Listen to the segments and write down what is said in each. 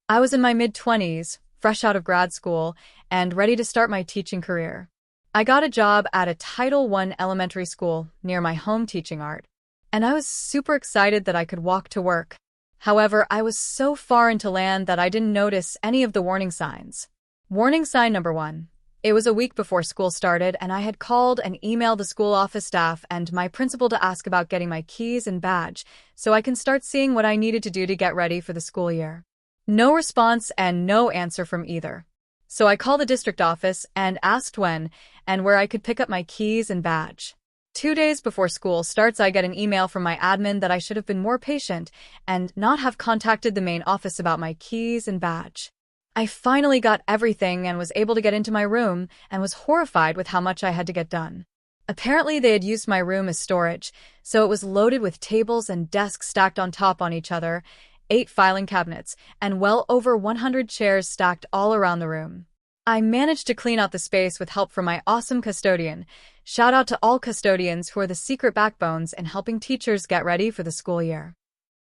I was in my mid-20s, fresh out of grad school, and ready to start my teaching career. I got a job at a Title I elementary school near my home teaching art, and I was super excited that I could walk to work. However, I was so far into land that I didn't notice any of the warning signs. Warning sign number 1. It was a week before school started, and I had called and emailed the school office staff and my principal to ask about getting my keys and badge so I can start seeing what I needed to do to get ready for the school year. No response and no answer from either. So I called the district office and asked when and where I could pick up my keys and badge. 2 days before school starts, I get an email from my admin that I should have been more patient and not have contacted the main office about my keys and badge. I finally got everything and was able to get into my room and was horrified with how much I had to get done. Apparently, they had used my room as storage, so it was loaded with tables and desks stacked on top on each other, 8 filing cabinets, and well over 100 chairs stacked all around the room. I managed to clean out the space with help from my awesome custodian. Shout out to all custodians who are the secret backbones in helping teachers get ready for the school year.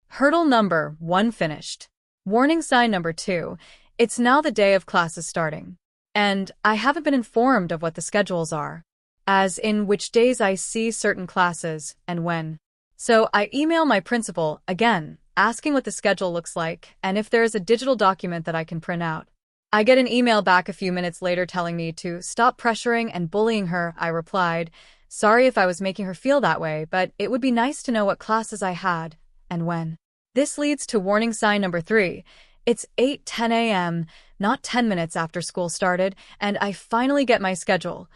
Hurdle number 1 finished. Warning sign number 2. It's now the day of classes starting, and I haven't been informed of what the schedules are, as in which days I see certain classes and when. So I email my principal again, asking what the schedule looks like and if there is a digital document that I can print out. I get an email back a few minutes later telling me to stop pressuring and bullying her. I replied, sorry if I was making her feel that way, but it would be nice to know what classes I had and when. This leads to warning sign number 3. It's 8:10 a.m., not 10 minutes after school started, and I finally get my schedule,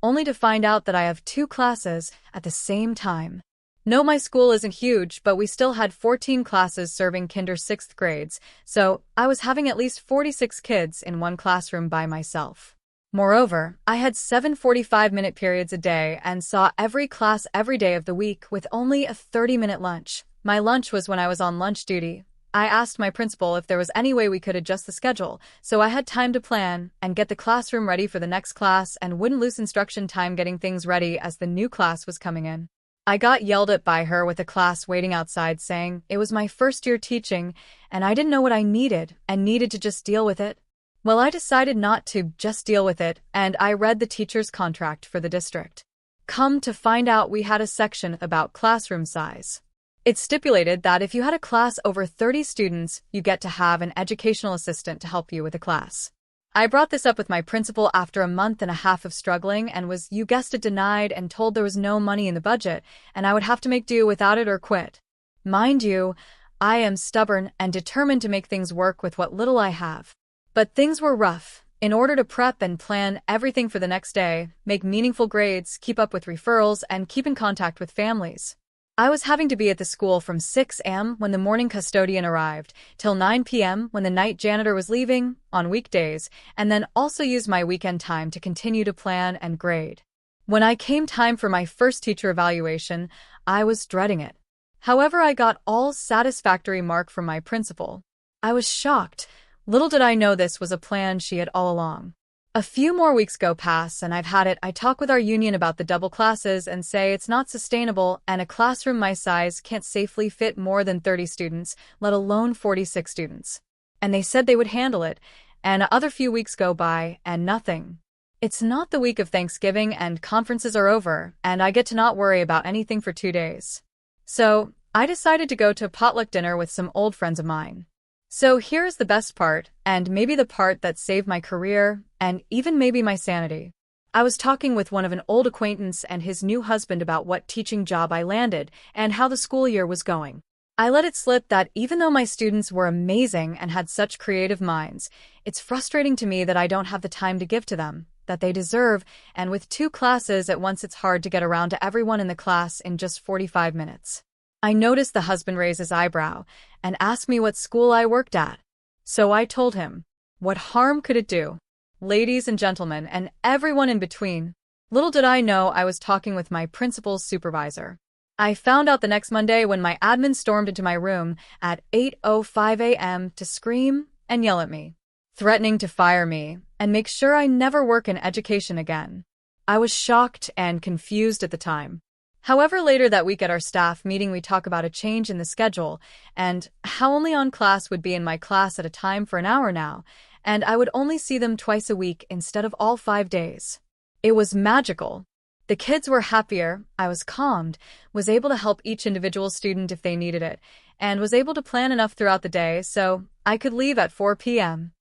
only to find out that I have 2 classes at the same time. No, my school isn't huge, but we still had 14 classes serving kinder 6th grades, so I was having at least 46 kids in one classroom by myself. Moreover, I had 7 45-minute periods a day and saw every class every day of the week with only a 30-minute lunch. My lunch was when I was on lunch duty. I asked my principal if there was any way we could adjust the schedule, so I had time to plan and get the classroom ready for the next class and wouldn't lose instruction time getting things ready as the new class was coming in. I got yelled at by her with a class waiting outside saying it was my first year teaching and I didn't know what I needed and needed to just deal with it. Well, I decided not to just deal with it, and I read the teacher's contract for the district. Come to find out, we had a section about classroom size. It stipulated that if you had a class over 30 students, you get to have an educational assistant to help you with the class. I brought this up with my principal after a month and a half of struggling and was, you guessed it, denied and told there was no money in the budget and I would have to make do without it or quit. Mind you, I am stubborn and determined to make things work with what little I have. But things were rough. In order to prep and plan everything for the next day, make meaningful grades, keep up with referrals, and keep in contact with families, I was having to be at the school from 6 a.m. when the morning custodian arrived, till 9 p.m. when the night janitor was leaving, on weekdays, and then also use my weekend time to continue to plan and grade. When I came time for my first teacher evaluation, I was dreading it. However, I got all satisfactory mark from my principal. I was shocked. Little did I know this was a plan she had all along. A few more weeks go past and I've had it. I talk with our union about the double classes and say it's not sustainable and a classroom my size can't safely fit more than 30 students, let alone 46 students. And they said they would handle it, and other few weeks go by and nothing. It's not the week of Thanksgiving and conferences are over and I get to not worry about anything for 2 days. So I decided to go to a potluck dinner with some old friends of mine. So here's the best part, and maybe the part that saved my career, and even maybe my sanity. I was talking with one of an old acquaintance and his new husband about what teaching job I landed and how the school year was going. I let it slip that even though my students were amazing and had such creative minds, it's frustrating to me that I don't have the time to give to them that they deserve, and with 2 classes at once it's hard to get around to everyone in the class in just 45 minutes. I noticed the husband raise his eyebrow and asked me what school I worked at. So I told him, what harm could it do? Ladies and gentlemen, and everyone in between. Little did I know I was talking with my principal's supervisor. I found out the next Monday when my admin stormed into my room at 8:05 a.m. to scream and yell at me, threatening to fire me and make sure I never work in education again. I was shocked and confused at the time. However, later that week at our staff meeting, we talk about a change in the schedule and how only on class would be in my class at a time for an hour now, and I would only see them twice a week instead of all 5 days. It was magical. The kids were happier, I was calmed, was able to help each individual student if they needed it, and was able to plan enough throughout the day so I could leave at 4 p.m.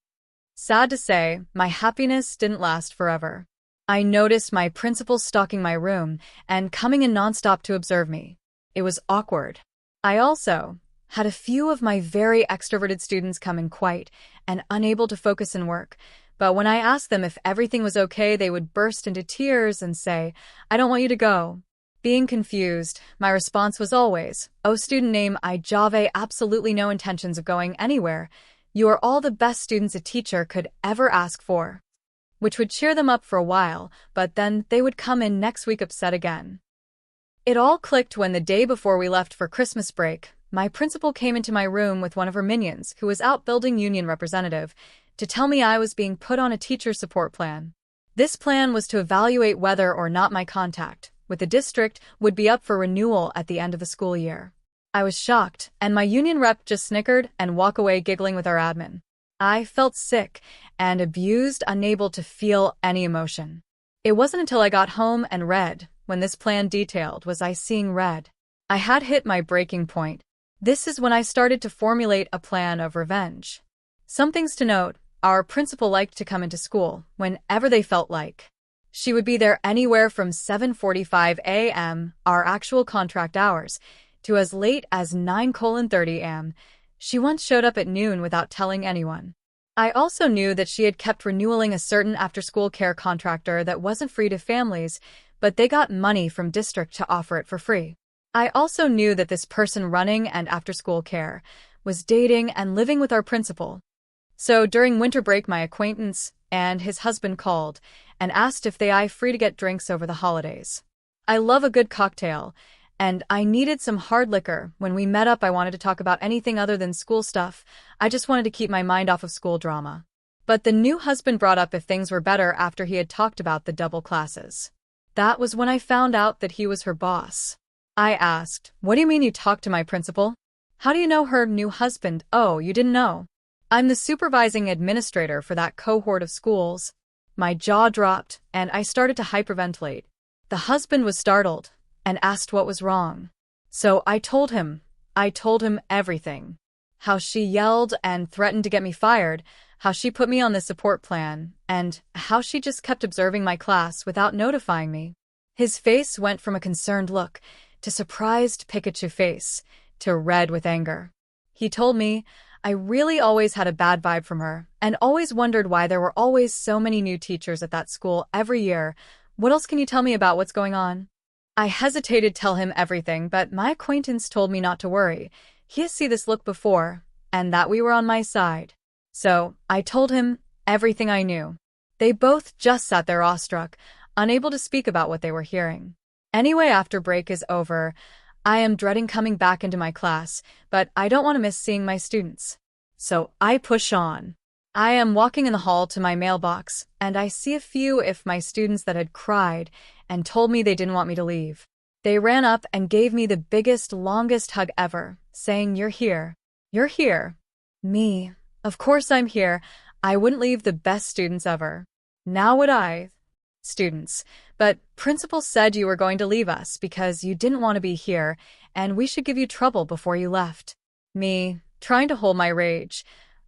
Sad to say, my happiness didn't last forever. I noticed my principal stalking my room and coming in nonstop to observe me. It was awkward. I also had a few of my very extroverted students come in quiet and unable to focus in work, but when I asked them if everything was okay, they would burst into tears and say, "I don't want you to go." Being confused, my response was always, "Oh, student name, I Jave absolutely no intentions of going anywhere. You are all the best students a teacher could ever ask for." Which would cheer them up for a while, but then they would come in next week upset again. It all clicked when the day before we left for Christmas break, my principal came into my room with one of her minions, who was out building union representative, to tell me I was being put on a teacher support plan. This plan was to evaluate whether or not my contact with the district would be up for renewal at the end of the school year. I was shocked, and my union rep just snickered and walked away giggling with our admin. I felt sick and abused, unable to feel any emotion. It wasn't until I got home and read when this plan detailed was I seeing red. I had hit my breaking point. This is when I started to formulate a plan of revenge. Some things to note: our principal liked to come into school whenever they felt like. She would be there anywhere from 7:45 a.m., our actual contract hours, to as late as 9:30 a.m. She once showed up at noon without telling anyone. I also knew that she had kept renewing a certain after-school care contractor that wasn't free to families, but they got money from district to offer it for free. I also knew that this person running and after-school care was dating and living with our principal. So during winter break, my acquaintance and his husband called and asked if they are free to get drinks over the holidays. I love a good cocktail, and I needed some hard liquor. When we met up, I wanted to talk about anything other than school stuff. I just wanted to keep my mind off of school drama. But the new husband brought up if things were better after he had talked about the double classes. That was when I found out that he was her boss. I asked, "What do you mean you talked to my principal? How do you know her new husband?" "Oh, you didn't know? I'm the supervising administrator for that cohort of schools." My jaw dropped, and I started to hyperventilate. The husband was startled and asked what was wrong. So I told him everything. How she yelled and threatened to get me fired, how she put me on the support plan, and how she just kept observing my class without notifying me. His face went from a concerned look to surprised Pikachu face to red with anger. He told me, "I really always had a bad vibe from her and always wondered why there were always so many new teachers at that school every year. What else can you tell me about what's going on?" I hesitated to tell him everything, but my acquaintance told me not to worry. He had seen this look before, and that we were on my side. So I told him everything I knew. They both just sat there awestruck, unable to speak about what they were hearing. Anyway, after break is over, I am dreading coming back into my class, but I don't want to miss seeing my students. So I push on. I am walking in the hall to my mailbox, and I see a few of my students that had cried and told me they didn't want me to leave. They ran up and gave me the biggest, longest hug ever, saying, "You're here. You're here." Me. Of course I'm here. I wouldn't leave the best students ever. Now would I? Students. But principal said you were going to leave us because you didn't want to be here, and we should give you trouble before you left. Me. Trying to hold my rage.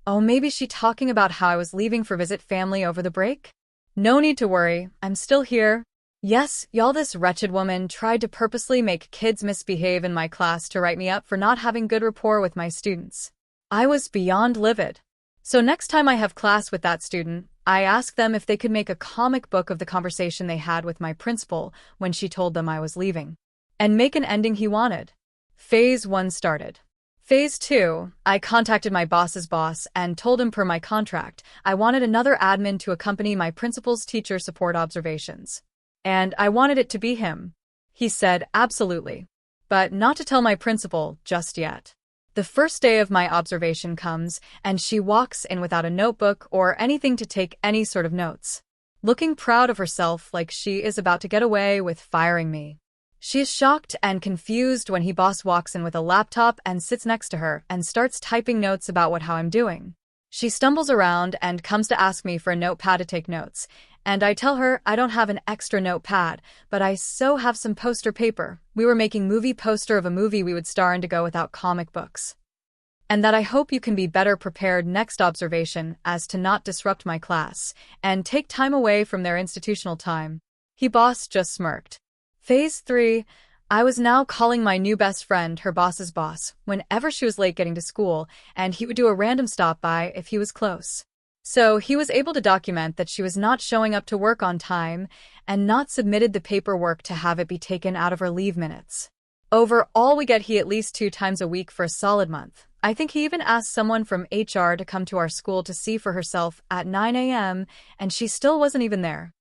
Oh, maybe she talking about how I was leaving for visit family over the break? No need to worry, I'm still here. Yes, y'all, this wretched woman tried to purposely make kids misbehave in my class to write me up for not having good rapport with my students. I was beyond livid. So next time I have class with that student, I asked them if they could make a comic book of the conversation they had with my principal when she told them I was leaving, and make an ending he wanted. Phase 1 started. Phase 2, I contacted my boss's boss and told him per my contract, I wanted another admin to accompany my principal's teacher support observations. And I wanted it to be him. He said, absolutely. But not to tell my principal just yet. The first day of my observation comes, and she walks in without a notebook or anything to take any sort of notes, looking proud of herself like she is about to get away with firing me. She is shocked and confused when boss walks in with a laptop and sits next to her and starts typing notes about how I'm doing. She stumbles around and comes to ask me for a notepad to take notes, and I tell her I don't have an extra notepad, but I so have some poster paper. We were making movie poster of a movie we would star in to go without comic books. And that I hope you can be better prepared next observation as to not disrupt my class and take time away from their institutional time. Boss just smirked. Phase 3. I was now calling my new best friend her boss's boss whenever she was late getting to school, and he would do a random stop by if he was close. So he was able to document that she was not showing up to work on time and not submitted the paperwork to have it be taken out of her leave minutes. Overall, we get he at least 2 times a week for a solid month. I think he even asked someone from HR to come to our school to see for herself at 9 a.m., and she still wasn't even there.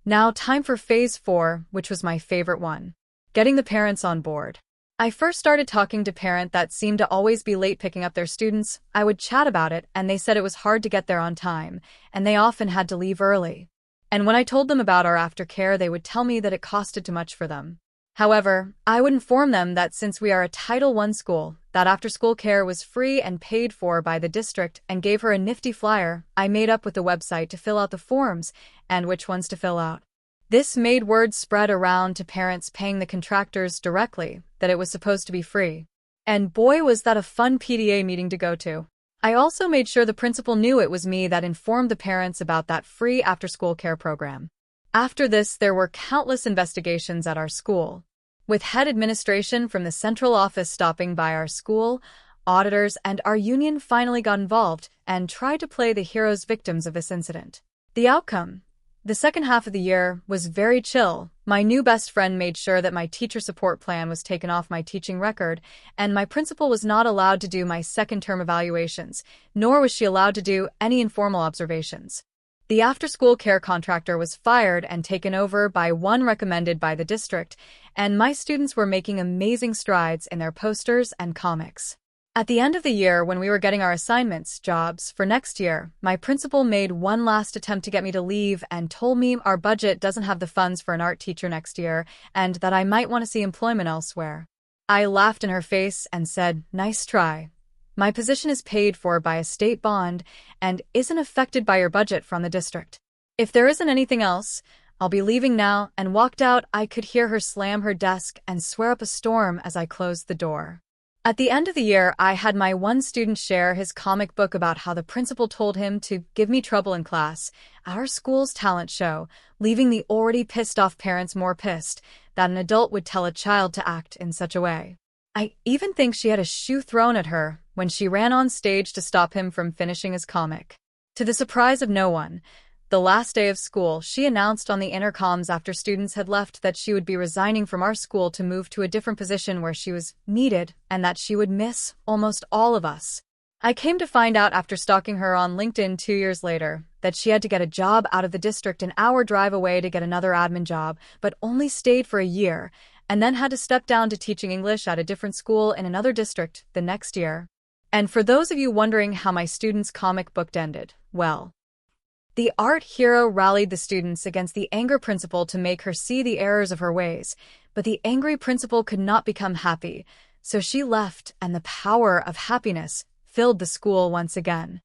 Now time for phase 4, which was my favorite one. Getting the parents on board. I first started talking to parents that seemed to always be late picking up their students. I would chat about it, and they said it was hard to get there on time, and they often had to leave early. And when I told them about our aftercare, they would tell me that it costed too much for them. However, I would inform them that since we are a Title I school, that after-school care was free and paid for by the district, and gave her a nifty flyer I made up with the website to fill out the forms and which ones to fill out. This made word spread around to parents paying the contractors directly that it was supposed to be free. And boy, was that a fun PTA meeting to go to. I also made sure the principal knew it was me that informed the parents about that free after-school care program. After this, there were countless investigations at our school, with head administration from the central office stopping by our school. Auditors and our union finally got involved and tried to play the heroes victims of this incident. The outcome? The second half of the year was very chill. My new best friend made sure that my teacher support plan was taken off my teaching record, and my principal was not allowed to do my second-term evaluations, nor was she allowed to do any informal observations. The after-school care contractor was fired and taken over by one recommended by the district, and my students were making amazing strides in their posters and comics. At the end of the year, when we were getting our assignments, jobs, for next year, my principal made one last attempt to get me to leave and told me our budget doesn't have the funds for an art teacher next year and that I might want to see employment elsewhere. I laughed in her face and said, "Nice try. My position is paid for by a state bond and isn't affected by your budget from the district. If there isn't anything else, I'll be leaving now," and walked out. I could hear her slam her desk and swear up a storm as I closed the door. At the end of the year, I had my one student share his comic book about how the principal told him to give me trouble in class, our school's talent show, leaving the already pissed-off parents more pissed that an adult would tell a child to act in such a way. I even think she had a shoe thrown at her when she ran on stage to stop him from finishing his comic. To the surprise of no one, the last day of school, she announced on the intercoms after students had left that she would be resigning from our school to move to a different position where she was needed and that she would miss almost all of us. I came to find out after stalking her on LinkedIn 2 years later that she had to get a job out of the district an hour drive away to get another admin job, but only stayed for a year and then had to step down to teaching English at a different school in another district the next year. And for those of you wondering how my students' comic book ended, well, the art hero rallied the students against the angry principal to make her see the errors of her ways, but the angry principal could not become happy, so she left, and the power of happiness filled the school once again.